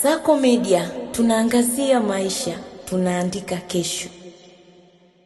Kasako Media, tunaangazia maisha, tunaandika kesho.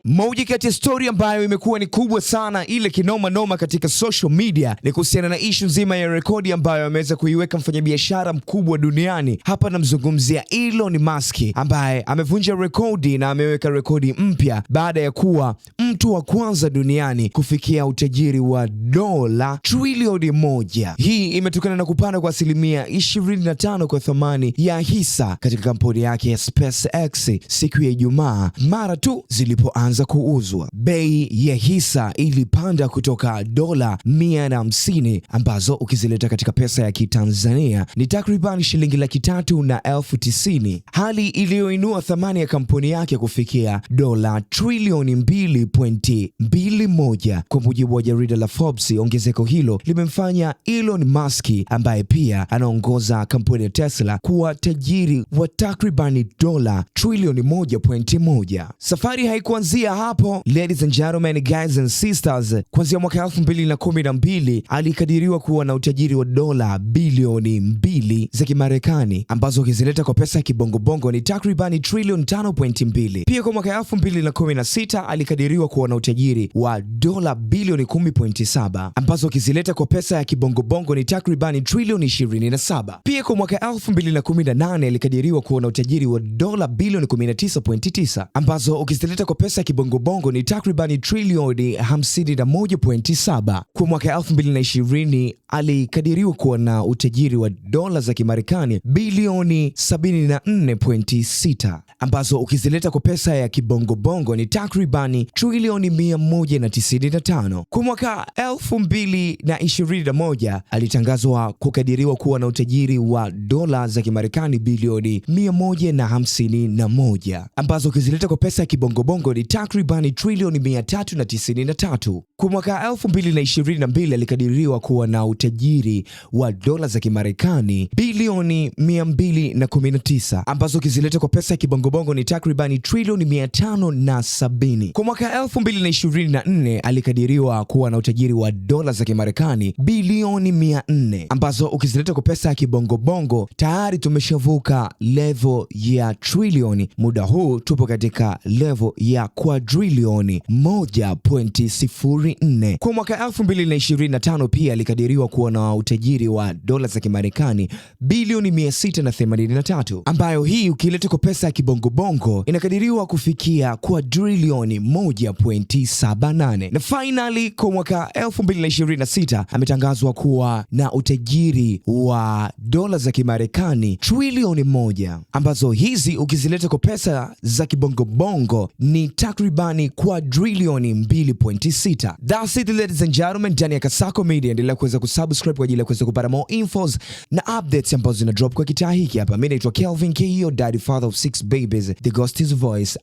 Moja kati ya story ambayo imekuwa ni kubwa sana ile kinoma noma katika social media ni kuhusiana na issue nzima ya rekodi ambayo ameweza kuiweka mfanyabiashara mkubwa duniani. Hapa namzungumzia Elon Musk ambaye amevunja rekodi na ameweka rekodi mpya baada ya kuwa mtu wa kwanza duniani kufikia utajiri wa dola trilioni 1. Hii imetokana na kupanda kwa 25% kwa thamani ya hisa katika kampuni yake ya SpaceX siku ya Ijumaa mara tu zilipoanza kuuzwa. Bei ya hisa ilipanda kutoka dola 150 ambazo ukizileta katika pesa ya Kitanzania ni takriban shilingi 390,000, hali iliyoinua thamani ya kampuni yake kufikia dola trilioni 2.21 kwa mujibu wa jarida la Forbes. Ongezeko hilo limemfanya Elon Musk ambaye pia anaongoza kampuni ya Tesla kuwa tajiri wa takriban dola trilioni 1.1. Safari haikuanzia hapo, ladies and gentlemen, guys and sisters. Kuanzia mwaka 2012 alikadiriwa kuwa na utajiri wa dola bilioni 2 za Kimarekani ambazo ukizileta kwa pesa ya kibongobongo ni takriban trilioni 5.2. Pia kwa mwaka 2016 alikadiriwa kuwa na utajiri wa dola bilioni 10.7 ambazo ukizileta kwa pesa ya kibongobongo ni takriban trilioni 27. Pia kwa mwaka 2018 alikadiriwa kuwa na utajiri wa dola bilioni 19.9 ambazo ukizileta kwa pesa ya kibongobongo ni takriban trilioni 51.7. Kwa mwaka 2020 alikadiriwa kuwa na utajiri wa dola za Kimarekani bilioni 74.6 ambazo ukizileta kwa pesa ya kibongobongo ni takriban trilioni 195. Kwa mwaka 2021 alitangazwa kukadiriwa kuwa na utajiri wa dola za Kimarekani bilioni 151 ambazo ukizileta kwa pesa ya kibongobongo ni takriban trilioni 393. Kwa mwaka 2022 alikadiriwa kuwa na utajiri wa dola za Kimarekani bilioni 219 ambazo ukizileta kwa pesa ya kibongobongo ni takriban trilioni 570. Kwa mwaka 2024 alikadiriwa kuwa na utajiri wa dola za Kimarekani bilioni 400 ambazo ukizileta kwa pesa ya kibongobongo tayari tumeshavuka level ya trilioni. Muda huu tupo katika level ya quadrilioni 1.04. Kwa mwaka 2025 pia alikadiriwa kuwa na utajiri wa dola za Kimarekani bilioni 683 ambayo hii ukileta kwa pesa ya kibongobongo inakadiriwa kufikia quadrilioni 1.78. Na finally kwa mwaka 2026 ametangazwa kuwa na utajiri wa dola za Kimarekani trilioni 1 ambazo hizi ukizileta kwa pesa za kibongobongo ni takribani quadrilioni 2.6. That's it ladies and gentlemen, ndani ya Kasako Media. Endelea kuweza kusubscribe kwa ajili ya kuweza kupata more infos na updates ambazo zina drop kwa kitaa hiki hapa. Mimi naitwa Kelvin K, daddy father of 6 babies, the ghost is voice.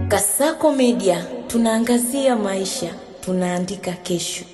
Kasako Media, tunaangazia maisha, tunaandika kesho.